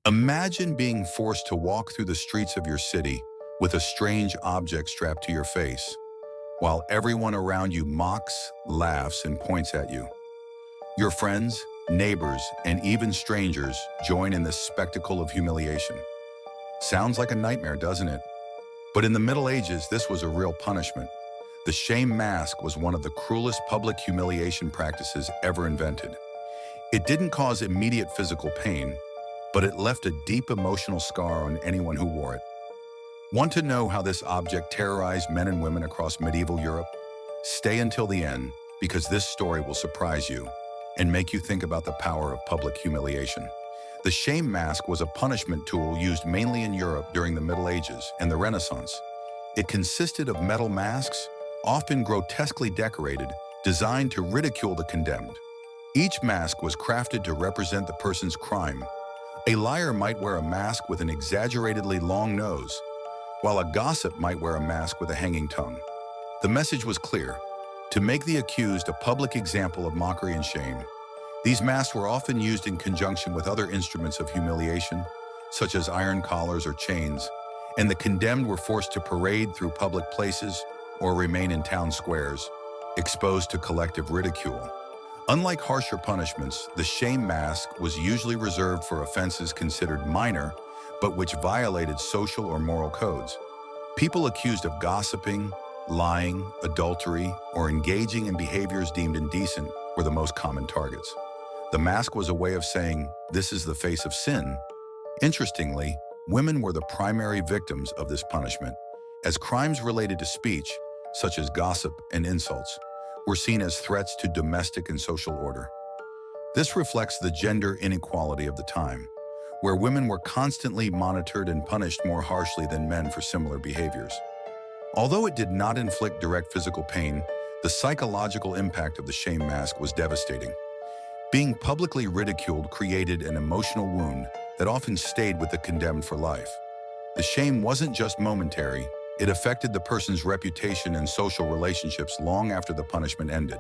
Imagine being forced to walk through the streets of your city with a strange object strapped to your face, while everyone around you mocks, laughs, and points at you. Your friends, neighbors, and even strangers join in this spectacle of humiliation. Sounds like a nightmare, doesn't it? But in the Middle Ages, this was a real punishment. The shame mask was one of the cruelest public humiliation practices ever invented. It didn't cause immediate physical pain, but it left a deep emotional scar on anyone who wore it. Want to know how this object terrorized men and women across medieval Europe? Stay until the end, because this story will surprise you and make you think about the power of public humiliation. The shame mask was a punishment tool used mainly in Europe during the Middle Ages and the Renaissance. It consisted of metal masks, often grotesquely decorated, designed to ridicule the condemned. Each mask was crafted to represent the person's crime. A liar might wear a mask with an exaggeratedly long nose, while a gossip might wear a mask with a hanging tongue. The message was clear: to make the accused a public example of mockery and shame. These masks were often used in conjunction with other instruments of humiliation, such as iron collars or chains, and the condemned were forced to parade through public places or remain in town squares, exposed to collective ridicule. Unlike harsher punishments, the shame mask was usually reserved for offenses considered minor, but which violated social or moral codes. People accused of gossiping, lying, adultery, or engaging in behaviors deemed indecent were the most common targets. The mask was a way of saying, "This is the face of sin." Interestingly, women were the primary victims of this punishment, as crimes related to speech, such as gossip and insults, were seen as threats to domestic and social order. This reflects the gender inequality of the time, where women were constantly monitored and punished more harshly than men for similar behaviors. Although it did not inflict direct physical pain, the psychological impact of the shame mask was devastating. Being publicly ridiculed created an emotional wound that often stayed with the condemned for life. The shame wasn't just momentary, it affected the person's reputation and social relationships long after the punishment ended.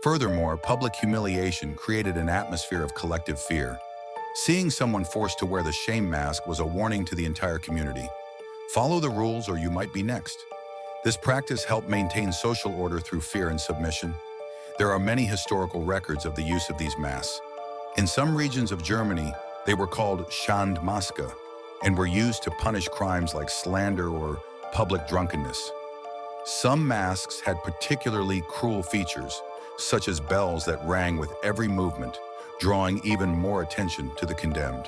Furthermore, public humiliation created an atmosphere of collective fear. Seeing someone forced to wear the shame mask was a warning to the entire community. Follow the rules or you might be next. This practice helped maintain social order through fear and submission. There are many historical records of the use of these masks. In some regions of Germany, they were called Schandmaske and were used to punish crimes like slander or public drunkenness. Some masks had particularly cruel features, such as bells that rang with every movement, drawing even more attention to the condemned.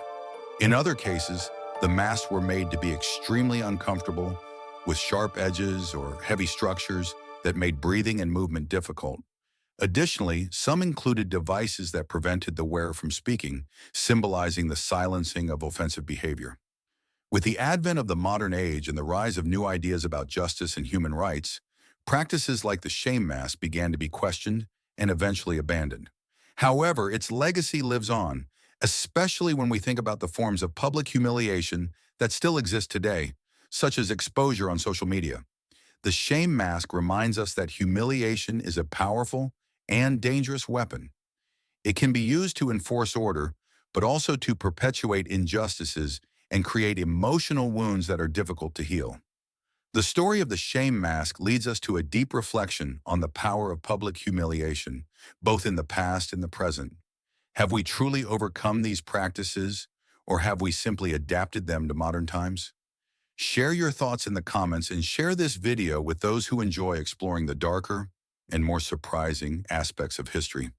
In other cases, the masks were made to be extremely uncomfortable, with sharp edges or heavy structures that made breathing and movement difficult. Additionally, some included devices that prevented the wearer from speaking, symbolizing the silencing of offensive behavior. With the advent of the modern age and the rise of new ideas about justice and human rights, practices like the shame mask began to be questioned and eventually abandoned. However, its legacy lives on, especially when we think about the forms of public humiliation that still exist today, such as exposure on social media. The shame mask reminds us that humiliation is a powerful and dangerous weapon. It can be used to enforce order, but also to perpetuate injustices and create emotional wounds that are difficult to heal. The story of the shame mask leads us to a deep reflection on the power of public humiliation, both in the past and the present. Have we truly overcome these practices, or have we simply adapted them to modern times? Share your thoughts in the comments and share this video with those who enjoy exploring the darker and more surprising aspects of history.